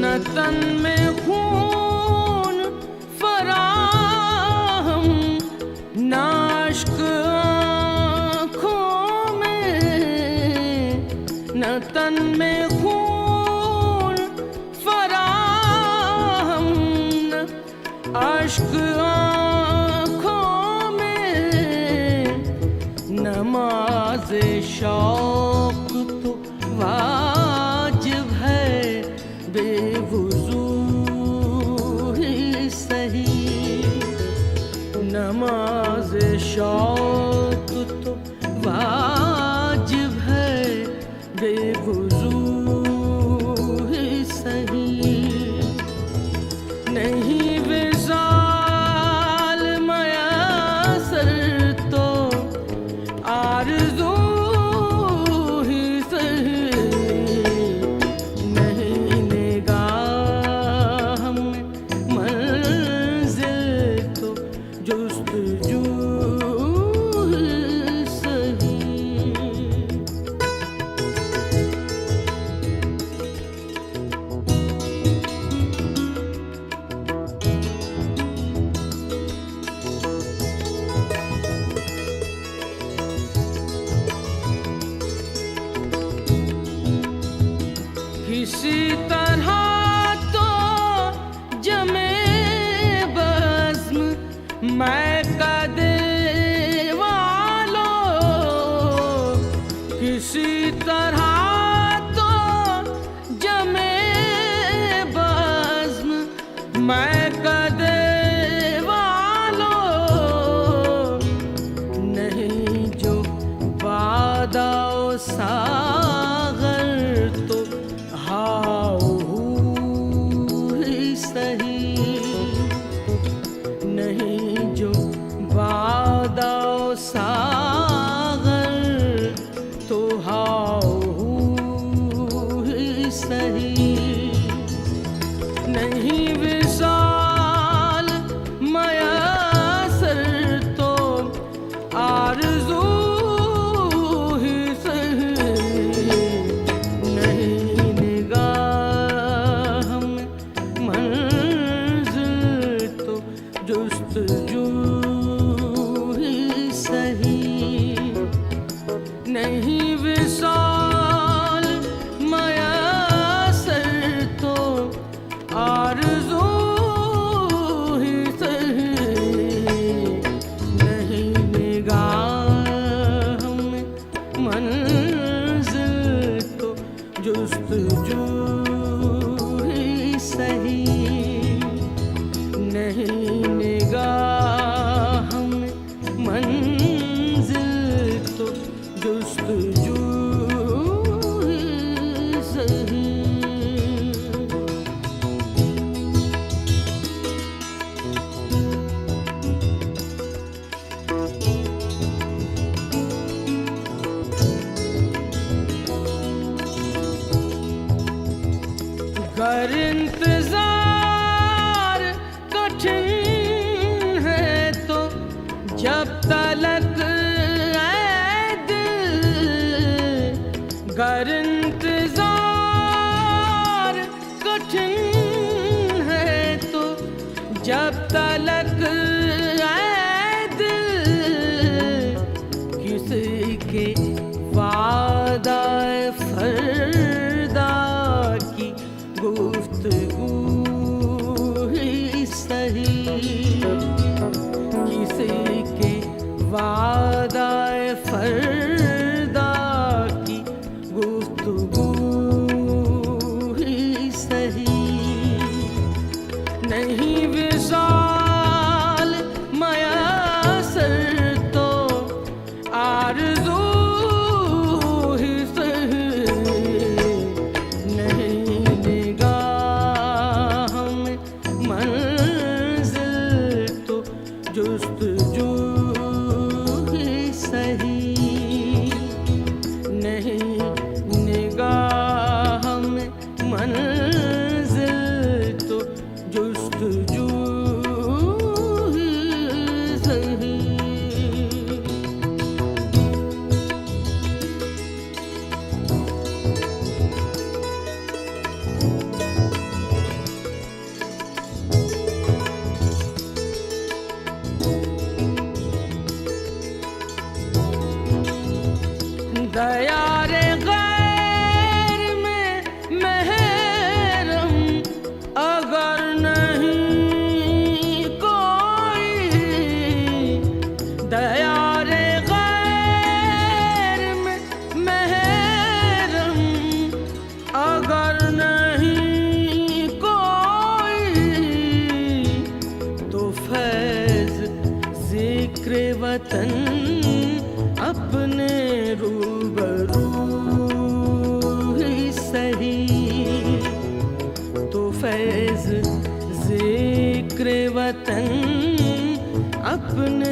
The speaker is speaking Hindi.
न तन में खून फराहम, न अश्क आँखों में, न तन में खून फराहम, न अश्क आँखों में, नमाज़े शौक़ तो वाजिब है बेवुज़ू ही सही, नमाज़े शौक़ तो वाजिब है बेवुज़ू ही सही। नहीं विसाल मयसर तो आरज़ू ही सही, नहीं निगाह में मंज़िल तो जुस्तजू ही सही। किसी तरह तो जमे बज़्म मैं कदे वालो, किसी तरह तो जमे बज़्म मैं कदे वालो, नहीं जो बादाओ सागर तो हाऊ ही सही, नहीं जो बादाओ सागर तो हाऊ ही सही, नहीं विसाल मयसर तो आरज़ू ही सही, नहीं निगाह में मंज़िल तो जुस्तजू ही सही, नहीं विसाल मयसर तो आरज़ू ही सही, नहीं निगाह में मंज़िल तो जुस्तजू ही सही, नहीं निगाह में मंज़िल तो जुस्तजू जब तलक ऐ दिल गर इंतजार कठिन है तो, जब तलक ऐ दिल किसी के वादा फरदा की गुफ्तगू ही सही, किसी के वादा फरदा की गुफ्तगू ही सही। नहीं विशाल मयसर तो आरज़ू ही सही, नहीं निगाह में मंज़िल तो जुस्तजू ही सही, नहीं निगाह में मंज़िल तो जुस्तजू ही सही। दया रे गैर में महरम अगर नहीं कोई, दया रे गैर में महरम अगर नहीं कोई, तो फैज़ ज़िक्र वतन अपने रूबरू ही सही, तो फैज़ ज़िक्र वतन अपने